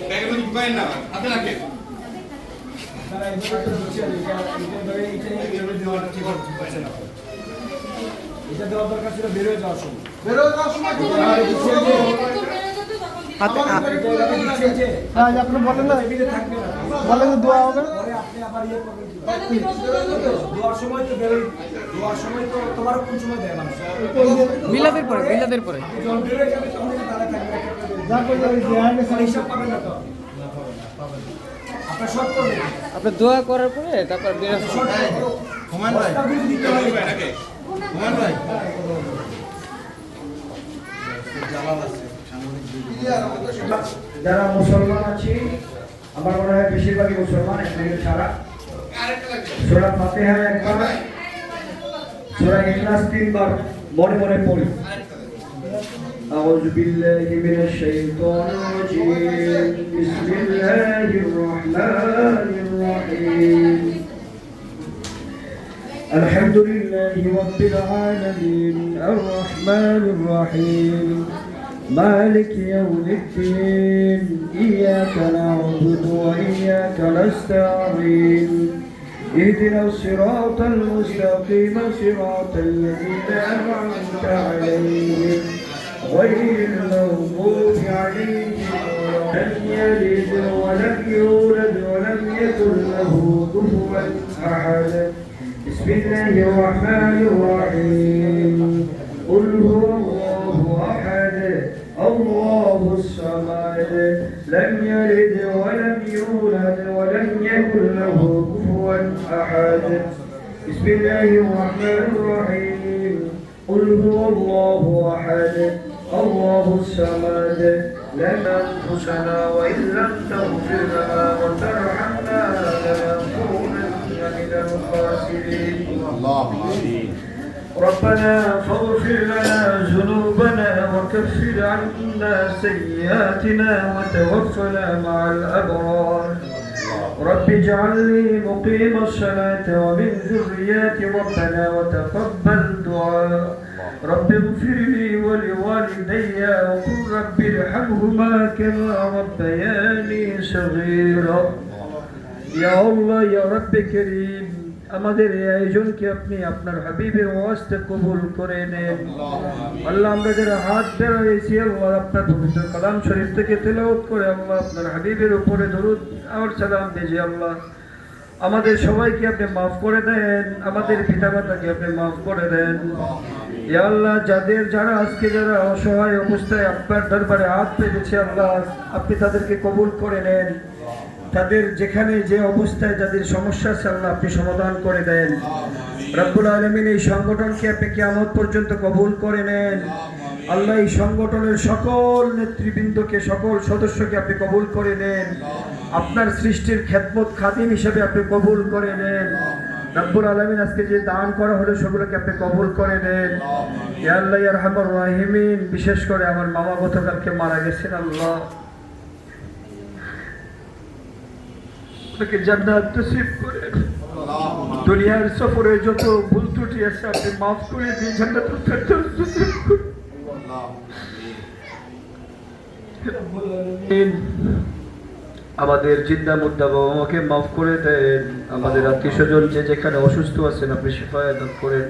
ব্যাগের মধ্যে ঢুকায়েন না, হাতে রাখেন। এটা দেওয়া দরকার ছিল বের হয়ে যাওয়ার সময়। হাতে আপনি বলেন না বলেন দোয়া হবে আপনি আবার ইয়ে করবেন দোয়ার সময় তো বের দোয়ার সময় তো তোমার কোন সময় দেয় মানুষ মিলাদের পরে যখন বের হয়ে যাবে তখন তারা থাকবে যা করে হিসাব পাবেন না তো আপনার শর্ট করবেন আপনি দোয়া করার পরে তারপর বের হুমায়ুন ভাই এটাকে হুমায়ুন ভাই যারা মুসলমান আছে আমার মনে হয় বেশিরভাগই মুসলমান এখানে ছাড়া সূরা ফাতিহা একবার সূরা ইখলাস তিনবার মনে মনে পড়ি أعوذ بالله من الشيطان الرجيم بسم الله الرحمن الرحيم الحمد لله رب العالمين الرحمن الرحيم مالك يوم الدين إياك نعبد وإياك نستعين اهدنا الصراط المستقيم صراط الذين أنعمت عليهم غير المغضوب عليهم لم يلد ولم يولد ولم يكن له كفوا أحد بسم الله الرحمن الرحيم قل هو الله أحد الله الصمد لم يلد ولم يولد ولم يكن له كفوا أحد بسم الله الرحمن الرحيم قل هو الله أحد الله الصمد لم أنفسنا وإن لم تغفر لنا وترحمنا لنكونن من الخاسرين ربنا فاغفر لنا ذنوبنا وكفر عنا سيئاتنا وتوفنا مع الأبرار رب اجعلني مقيم الصلاة ومن ذرياتي ربنا وتقبل دعاء رب اغفر لي ولوالدي وقل رب ارحمهما كما ربياني صغيرا يا الله يا رب كريم আমাদের এই আয়োজনকে আপনি আপনার হাবিবের ওয়াস্তে কবুল করে নেন আল্লাহ আমরা যারা হাত বেড়াইছি আল্লাহ আপনার পবিত্র কালাম শরীফ থেকে তেলাওয়াত করে আল্লাহ আপনার হাবিবের উপরে দরুদ আর সালাম ভেজে আল্লাহ আমাদের সবাইকে আপনি মাফ করে দেন আমাদের পিতামাতাকে আপনি মাফ করে দেন ইয়া আল্লাহ যারা আজকে যারা অসহায় অবস্থায় আপনার দরবারে হাত পেতেছে আল্লাহ আপনি তাদেরকে কবুল করে নেন তাদের যেখানে যে অবস্থায় যাদের সমস্যা আছে আল্লাহ আপনি সমাধান করে দেন রব্বুল আলামিন এই সংগঠনকে আপনি কিয়ামত পর্যন্ত কবুল করে নেন আল্লাহ এই সংগঠনের সকল নেতৃবৃন্দকে সকল সদস্যকে আপনি কবুল করে নেন আপনার সৃষ্টির খেদমত খাদিম হিসেবে আপনি কবুল করে নেন রব্বুল আলামিন আজকে যে দান করা হলো সেগুলোকে আপনি কবুল করে নেন ইয়া আল্লাহ ইয়া আরহামার রাহিমিন বিশেষ করে আমার মামা গতকালকে মারা গেছেন আল্লাহ জান্নাত নসিব করেন দুনিয়ার সফরে যত ভুল ত্রুটি আছে আপনি মাফ করে দিয়ে জান্নাতুল ফেরদৌস নসিব করুন আমাদের জিন্দা মুর্দা বাবা-মাকে মাফ করে দেন আমাদের আত্মীয়স্বজন যে যেখানে অসুস্থ আছেন আপনি শিফায়ে দান করেন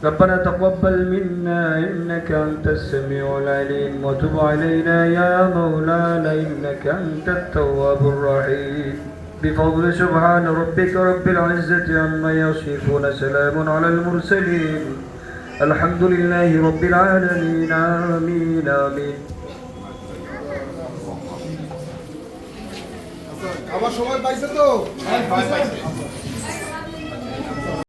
ربنا تقبل منا إنك أنت السميع العليم وتب علينا يا مولانا إنك أنت التواب الرحيم بفضل سبحان ربك رب العزة عما يصفون سلام على المرسلين الحمد لله رب العالمين آمين آمين আমার সময় পাইছে তো? হ্যাঁ, পাইছে।